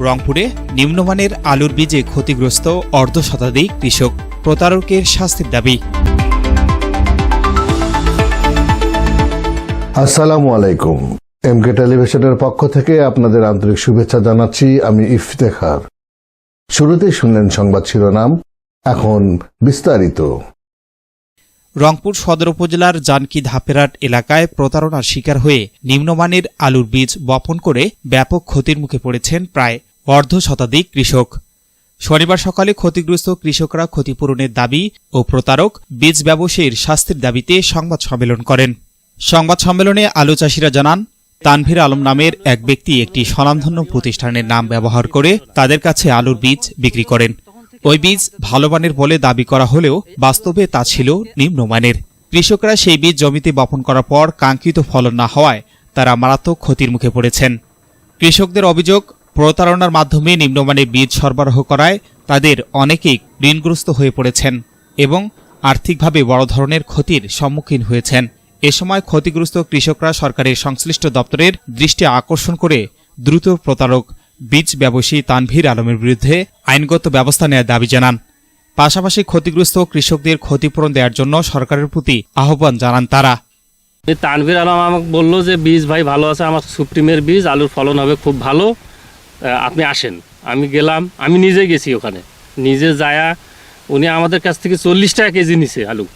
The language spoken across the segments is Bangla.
রংপুরে নিম্নমানের আলুর বীজে ক্ষতিগ্রস্ত অর্ধশতাধিক কৃষক, প্রতারকের শাস্তির দাবি। আসসালামু আলাইকুম। এমকে টেলিভিশনের পক্ষ থেকে আপনাদের আন্তরিক শুভেচ্ছা জানাচ্ছি। আমি ইফতেখার। শুরুতেই শুনলেন সংবাদ শিরোনাম, এখন বিস্তারিত। রংপুর সদর উপজেলার জানকি ধাপেরহাট এলাকায় প্রতারণার শিকার হয়ে নিম্নমানের আলুর বীজ বপন করে ব্যাপক ক্ষতির মুখে পড়েছেন প্রায় অর্ধশতাধিক কৃষক। শনিবার সকালে ক্ষতিগ্রস্ত কৃষকরা ক্ষতিপূরণের দাবি ও প্রতারক বীজ ব্যবসায়ীর শাস্তির দাবিতে সংবাদ সম্মেলন করেন। সংবাদ সম্মেলনে আলু চাষিরা জানান, তানভীর আলম নামের এক ব্যক্তি একটি স্বনামধন্য প্রতিষ্ঠানের নাম ব্যবহার করে তাদের কাছে আলুর বীজ বিক্রি করেন। ওই বীজ ভালো মানের বলে দাবি করা হলেও বাস্তবে তা ছিল নিম্নমানের। কৃষকরা সেই বীজ জমিতে বপন করার পর কাঙ্ক্ষিত ফলন না হওয়ায় তারা মারাত্মক ক্ষতির মুখে পড়েছেন। কৃষকদের অভিযোগ, প্রতারণার মাধ্যমে নিম্নমানের বীজ সরবরাহ করায় তাদের অনেকেই ঋণগ্রস্ত হয়ে পড়েছেন এবং আর্থিকভাবে বড় ধরনের ক্ষতির সম্মুখীন হয়েছেন। এ সময় ক্ষতিগ্রস্ত কৃষকরা সরকারের সংশ্লিষ্ট দপ্তরের দৃষ্টি আকর্ষণ করে দ্রুত প্রতারক বীজ ব্যবসায়ী তানভীর আলমের বিরুদ্ধে আইনগত ব্যবস্থা নেওয়ার দাবি জানান। পাশাপাশি ক্ষতিগ্রস্ত কৃষকদের ক্ষতিপূরণ দেওয়ার জন্য সরকারের প্রতি আহ্বান জানান তারা। তানভীর আলম আমাকে বললো যে বীজ ভাই ভালো আছে, আমার সুপ্রিমের বীজ, আলুর ফলন হবে খুব ভালো, আপনি আসেন। আমি গেলাম, আমি নিজে গেছি ওখানে, নিজে যায়া উনি আমাদের কাছ থেকে 40 টাকা কেজি নিছে আলু,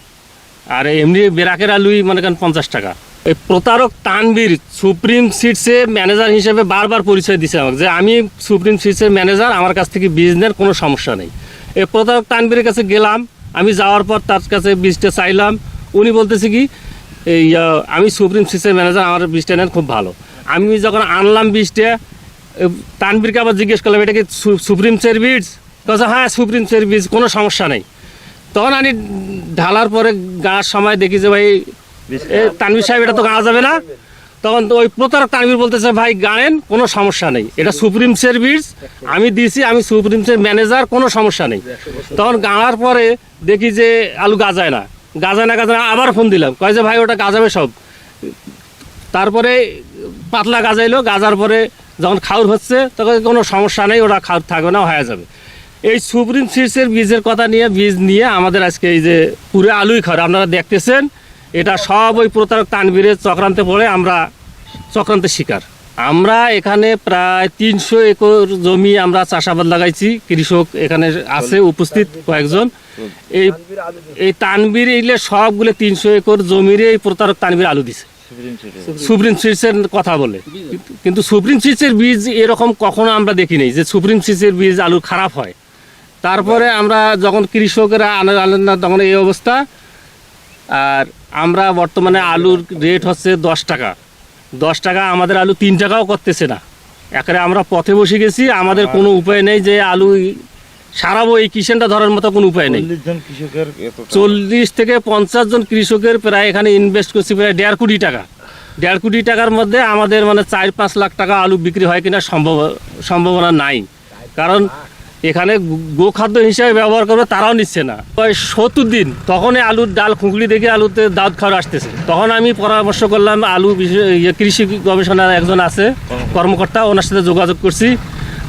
আর এমনি বেরাকের আলুই মনে করেন 50 টাকা। এই প্রতারক তানভীর সুপ্রিম সিডসে ম্যানেজার হিসেবে বারবার পরিচয় দিছে আমাকে যে আমি সুপ্রিম সিডসের ম্যানেজার, আমার কাছ থেকে বীজ নেন, কোনো সমস্যা নেই। এই প্রতারক তানভীরের কাছে গেলাম, আমি যাওয়ার পর তার কাছে বীজটা চাইলাম, উনি বলতেছে কি এই আমি সুপ্রিম সিডসের ম্যানেজার, আমার বীজটা নেন খুব ভালো। আমি যখন আনলাম বীজটা, তানভীরকে আবার জিজ্ঞেস করলাম এটা কি সুপ্রিম সের বীজ? বলছে হ্যাঁ সুপ্রিম সের বীজ, কোনো সমস্যা নেই। তখন আমি ঢালার পরে গাঁড়ার সময় দেখি যে ভাই তানভীর সাহেব এটা তো গাঁড়া যাবে না। তখন তো ওই প্রতারক তানভীর বলতেছে ভাই গাঁড়েন, কোনো সমস্যা নেই, এটা সুপ্রিম সের বীজ, আমি দিছি, আমি সুপ্রিম সের ম্যানেজার, কোনো সমস্যা নেই। তখন গাঁড়ার পরে দেখি যে আলু গাজায় না, আবার ফোন দিলাম, কয় যে ভাই ওটা গাজাবে সব। তারপরে পাতলা গাজাইলো, গাজার পরে যখন খাউর হচ্ছে তখন কোনো সমস্যা নেই, ওটা খাউর থাকবে না, হয়ে যাবে। এই সুপ্রিম সিডসের বীজের কথা নিয়ে, বীজ নিয়ে আমাদের আজকে এই যে পুরো আলুই খাওয়ার আপনারা দেখতেছেন, এটা সব ওই প্রতারক তানভীরের চক্রান্তে পড়ে আমরা চক্রান্তের শিকার। আমরা এখানে প্রায় 300 একর জমি আমরা চাষাবাদ লাগাইছি, কৃষক এখানে আছে উপস্থিত কয়েকজন। এই তানভীর এগুলো সবগুলো 300 একর জমির এই প্রতারক তানভীর আলু দিছে সুপ্রিম সিডসের কথা বলে। কিন্তু সুপ্রিম সিডসের বীজ এরকম কখনো আমরা দেখি নাই যে সুপ্রিম সিডসের বীজ আলু খারাপ হয়। তারপরে আমরা যখন কৃষকেরা আনেন না তখন এই অবস্থা। আর আমরা বর্তমানে আলুর রেট হচ্ছে 10 টাকা, 10 টাকা আমাদের আলু 3 টাকাও করতেছে না। একেবারে আমরা পথে বসে গেছি, আমাদের কোনো উপায় নেই যে আলু সারাবো, এই কিষেনটা ধরার মতো কোনো উপায় নেই। 40 থেকে 50 জন কৃষকের প্রায় এখানে ইনভেস্ট করছি প্রায় 1.5 কোটি টাকা। 1.5 কোটি টাকার মধ্যে আমাদের মানে 4-5 লাখ টাকা আলু বিক্রি হয় কিনা সম্ভাবনা নাই, কারণ এখানে গোখাদ্য হিসাবে ব্যবহার করবে তারাও নিচ্ছে না। 70 দিন তখনই আলুর ডাল খুঁকলি দেখে আলুতে দাঁত খাওয়ার আসতেছে। তখন আমি পরামর্শ করলাম, আলু কৃষি গবেষণার একজন আছে কর্মকর্তা, ওনার সাথে যোগাযোগ করছি।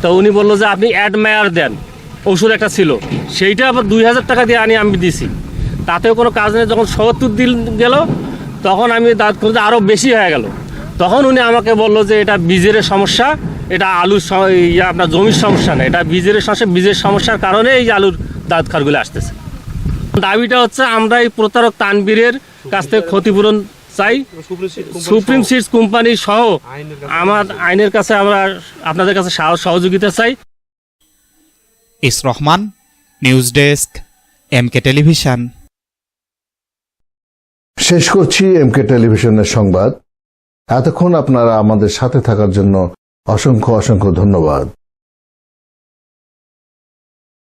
তো উনি বললো যে আপনি অ্যাডমায়ার দেন, ওষুধ একটা ছিল, সেইটা আবার 2000 টাকা দিয়ে আমি দিছি, তাতেও কোনো কাজ নেই। যখন 70 দিন গেল তখন আমি দাঁত খুঁজতে আরও বেশি হয়ে গেল। তখন উনি আমাকে বললো যে এটা বীজের সমস্যা, এটা আলুর আপনার জমির সমস্যা না, এটা বীজের সমস্যা, বীজের সমস্যার কারণে এই আলুর দাঁত খারগুলো আসতেছে। দাবিটা হচ্ছে আমরা এই প্রতারক তানভীরের কাছ থেকে ক্ষতিপূরণ চাই, সুপ্রিম সিডস কোম্পানি সহ আমার আইনের কাছে আমরা আপনাদের কাছে সহযোগিতা চাই। S Rahman, news desk, MK television. শেষ করছি এমকে টেলিভিশনের সংবাদ। এতক্ষণ আপনারা আমাদের সাথে থাকার জন্য অসংখ্য ধন্যবাদ।